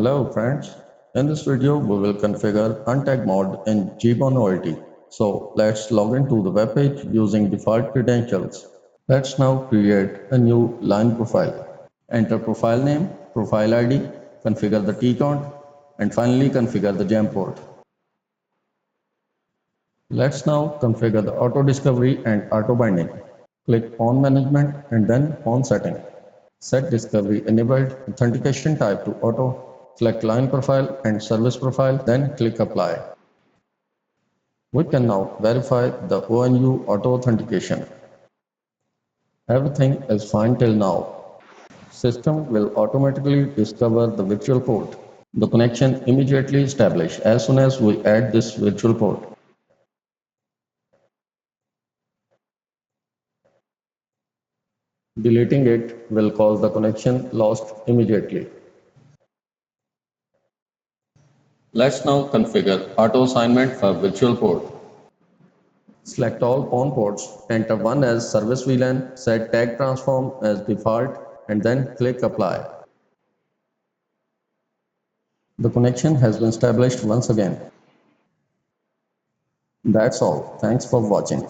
Hello friends, in this video we will configure untag mode in GPON OLT. So let's log into the web page using default credentials. Let's now create a new line profile. Enter profile name, profile ID, configure the T count, and finally configure the jam port. Let's now configure the auto discovery and auto binding. Click on management and then on setting. Set discovery enabled, authentication type to auto, select line profile and service profile, then click apply. We can now verify the ONU auto authentication. Everything is fine till now. System will automatically discover the virtual port. The connection immediately established as soon as we add this virtual port. Deleting it will cause the connection lost immediately. Let's now configure auto assignment for virtual port. Select all PON ports, enter one as service VLAN, set tag transform as default, and then click apply. The connection has been established once again. That's all. Thanks for watching.